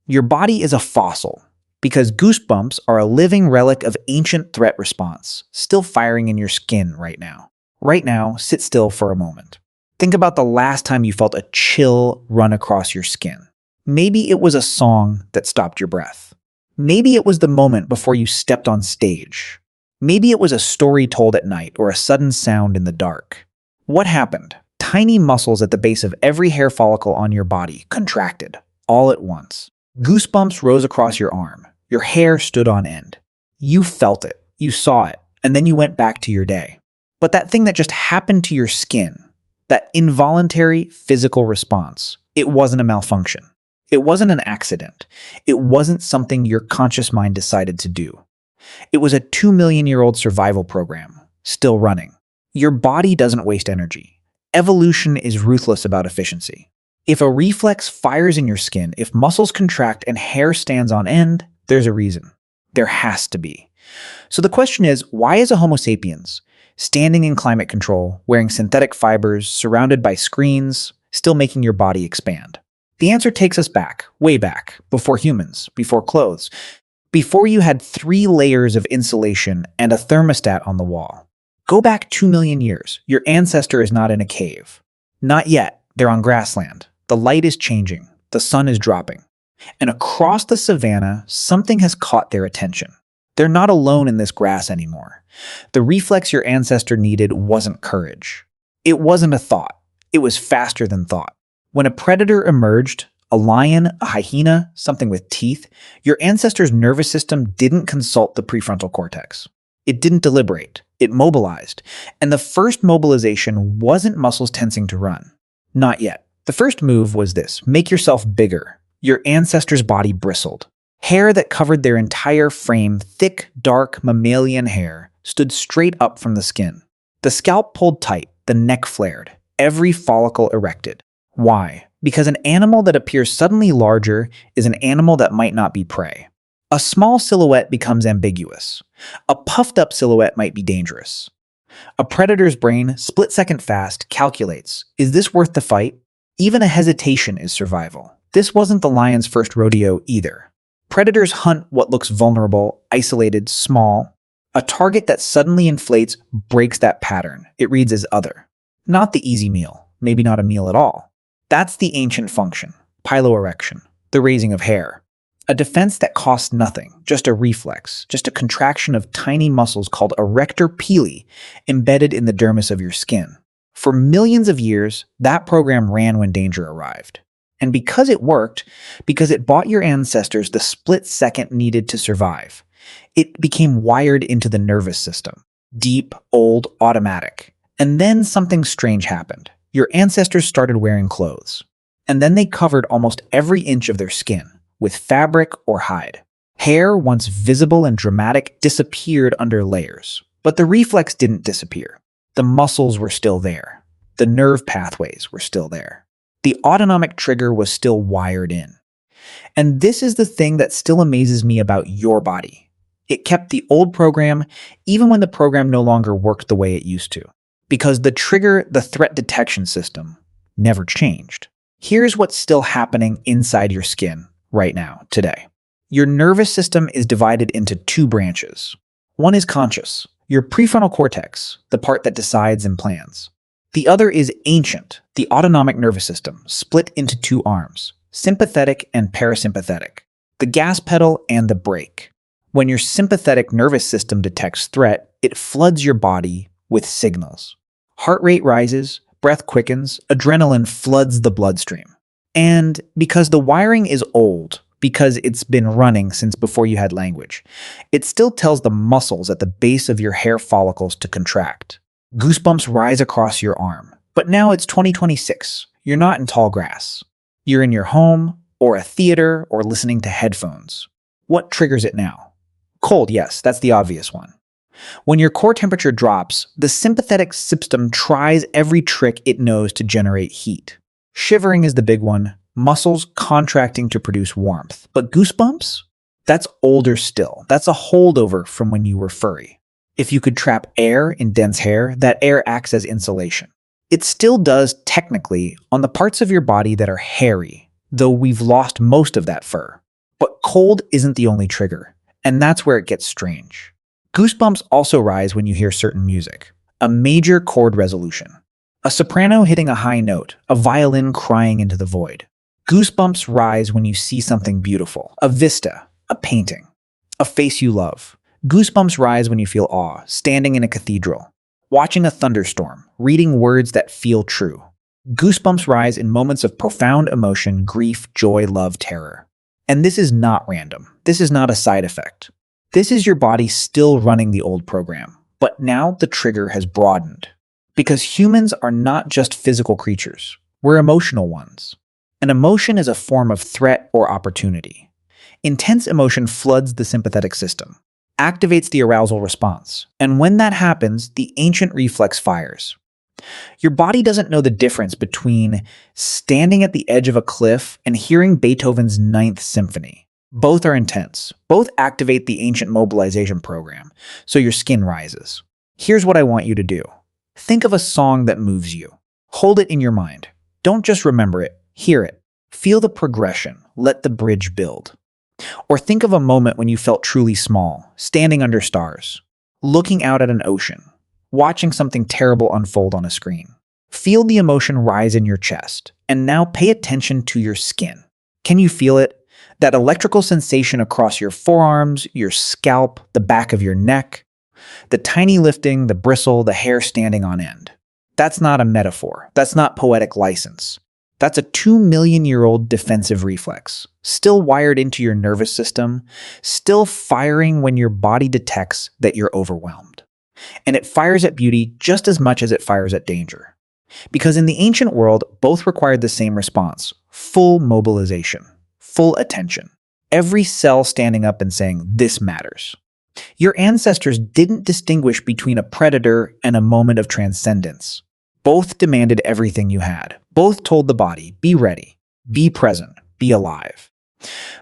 Your body is a fossil because goosebumps are a living relic of ancient threat response, still firing in your skin right now. Right now, sit still for a moment. Think about the last time you felt a chill run across your skin. Maybe it was a song that stopped your breath. Maybe it was the moment before you stepped on stage. Maybe it was a story told at night or a sudden sound in the dark. What happened? Tiny muscles at the base of every hair follicle on your body contracted, all at once. Goosebumps rose across your arm. Your hair stood on end. You felt it, you saw it, and then you went back to your day. But that thing that just happened to your skin, that involuntary physical response, it wasn't a malfunction. It wasn't an accident. It wasn't something your conscious mind decided to do. It was a 2 million-year-old survival program, still running. Your body doesn't waste energy. Evolution is ruthless about efficiency. If a reflex fires in your skin, if muscles contract and hair stands on end, there's a reason. There has to be. So the question is, why is a Homo sapiens, standing in climate control, wearing synthetic fibers, surrounded by screens, still making your body expand? The answer takes us back, way back, before humans, before clothes, before you had 3 layers of insulation and a thermostat on the wall. Go back 2 million years. Your ancestor is not in a cave. Not yet. They're on grassland. The light is changing. The sun is dropping. And across the savanna, something has caught their attention. They're not alone in this grass anymore. The reflex your ancestor needed wasn't courage. It wasn't a thought. It was faster than thought. When a predator emerged, a lion, a hyena, something with teeth, your ancestor's nervous system didn't consult the prefrontal cortex. It didn't deliberate. It mobilized. And the first mobilization wasn't muscles tensing to run. Not yet. The first move was this: make yourself bigger. Your ancestor's body bristled. Hair that covered their entire frame, thick, dark, mammalian hair, stood straight up from the skin. The scalp pulled tight, the neck flared, every follicle erected. Why? Because an animal that appears suddenly larger is an animal that might not be prey. A small silhouette becomes ambiguous. A puffed up silhouette might be dangerous. A predator's brain, split-second fast, calculates, is this worth the fight? Even a hesitation is survival. This wasn't the lion's first rodeo either. Predators hunt what looks vulnerable, isolated, small. A target that suddenly inflates breaks that pattern. It reads as other. Not the easy meal, maybe not a meal at all. That's the ancient function, piloerection, the raising of hair. A defense that costs nothing, just a reflex, just a contraction of tiny muscles called erector pili embedded in the dermis of your skin. For millions of years, that program ran when danger arrived. And because it worked, because it bought your ancestors the split second needed to survive, it became wired into the nervous system. Deep, old, automatic. And then something strange happened. Your ancestors started wearing clothes. And then they covered almost every inch of their skin with fabric or hide. Hair, once visible and dramatic, disappeared under layers. But the reflex didn't disappear. The muscles were still there. The nerve pathways were still there. The autonomic trigger was still wired in. And this is the thing that still amazes me about your body. It kept the old program even when the program no longer worked the way it used to. Because the trigger, the threat detection system, never changed. Here's what's still happening inside your skin right now, today. Your nervous system is divided into 2 branches. One is conscious, your prefrontal cortex, the part that decides and plans. The other is ancient, the autonomic nervous system, split into 2 arms, sympathetic and parasympathetic, the gas pedal and the brake. When your sympathetic nervous system detects threat, it floods your body with signals. Heart rate rises, breath quickens, adrenaline floods the bloodstream. And because the wiring is old, because it's been running since before you had language, it still tells the muscles at the base of your hair follicles to contract. Goosebumps rise across your arm. But now it's 2026. You're not in tall grass. You're in your home, or a theater, or listening to headphones. What triggers it now? Cold, yes, that's the obvious one. When your core temperature drops, the sympathetic system tries every trick it knows to generate heat. Shivering is the big one, muscles contracting to produce warmth. But goosebumps? That's older still. That's a holdover from when you were furry. If you could trap air in dense hair, that air acts as insulation. It still does technically on the parts of your body that are hairy, though we've lost most of that fur. But cold isn't the only trigger, and that's where it gets strange. Goosebumps also rise when you hear certain music, a major chord resolution, a soprano hitting a high note, a violin crying into the void. Goosebumps rise when you see something beautiful, a vista, a painting, a face you love. Goosebumps rise when you feel awe, standing in a cathedral, watching a thunderstorm, reading words that feel true. Goosebumps rise in moments of profound emotion, grief, joy, love, terror. And this is not random. This is not a side effect. This is your body still running the old program, but now the trigger has broadened. Because humans are not just physical creatures, we're emotional ones. An emotion is a form of threat or opportunity. Intense emotion floods the sympathetic system, activates the arousal response, and when that happens, the ancient reflex fires. Your body doesn't know the difference between standing at the edge of a cliff and hearing Beethoven's Ninth Symphony. Both are intense. Both activate the ancient mobilization program, so your skin rises. Here's what I want you to do. Think of a song that moves you. Hold it in your mind. Don't just remember it. Hear it. Feel the progression. Let the bridge build. Or think of a moment when you felt truly small, standing under stars, looking out at an ocean, watching something terrible unfold on a screen. Feel the emotion rise in your chest, and now pay attention to your skin. Can you feel it? That electrical sensation across your forearms, your scalp, the back of your neck, the tiny lifting, the bristle, the hair standing on end. That's not a metaphor. That's not poetic license. That's a 2 million-year-old defensive reflex, still wired into your nervous system, still firing when your body detects that you're overwhelmed. And it fires at beauty just as much as it fires at danger. Because in the ancient world, both required the same response: full mobilization, full attention. Every cell standing up and saying, "This matters." Your ancestors didn't distinguish between a predator and a moment of transcendence. Both demanded everything you had. Both told the body, be ready, be present, be alive.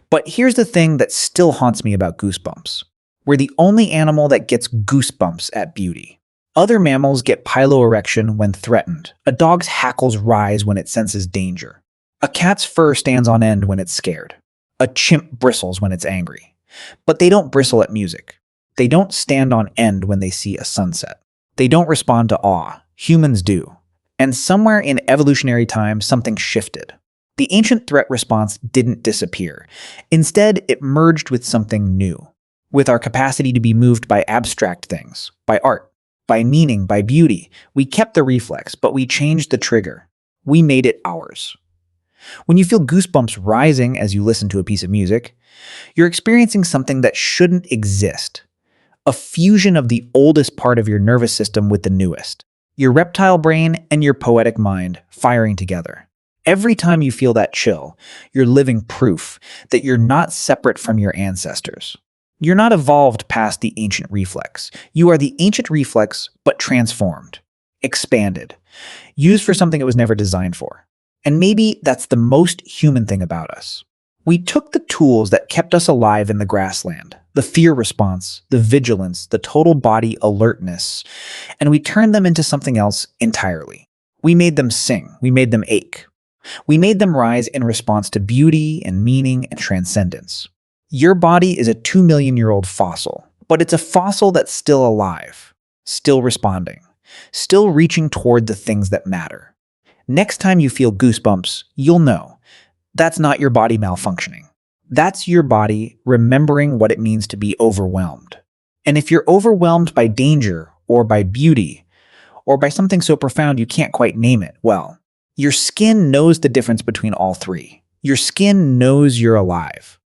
But here's the thing that still haunts me about Goosebumps. We're the only animal that gets goosebumps at beauty. Other mammals get piloerection when threatened. A dog's hackles rise when it senses danger. A cat's fur stands on end when it's scared. A chimp bristles when it's angry. But they don't bristle at music. They don't stand on end when they see a sunset. They don't respond to awe. Humans do. And somewhere in evolutionary time, something shifted. The ancient threat response didn't disappear. Instead, it merged with something new. With our capacity to be moved by abstract things, by art, by meaning, by beauty, we kept the reflex, but we changed the trigger. We made it ours. When you feel goosebumps rising as you listen to a piece of music, you're experiencing something that shouldn't exist. A fusion of the oldest part of your nervous system with the newest. Your reptile brain and your poetic mind firing together. Every time you feel that chill, you're living proof that you're not separate from your ancestors. You're not evolved past the ancient reflex. You are the ancient reflex, but transformed, expanded, used for something it was never designed for. And maybe that's the most human thing about us. We took the tools that kept us alive in the grassland, the fear response, the vigilance, the total body alertness, and we turned them into something else entirely. We made them sing. We made them ache. We made them rise in response to beauty and meaning and transcendence. Your body is a 2 million-year-old fossil, but it's a fossil that's still alive, still responding, still reaching toward the things that matter. Next time you feel goosebumps, you'll know. That's not your body malfunctioning. That's your body remembering what it means to be overwhelmed. And if you're overwhelmed by danger or by beauty or by something so profound you can't quite name it, well, your skin knows the difference between all three. Your skin knows you're alive.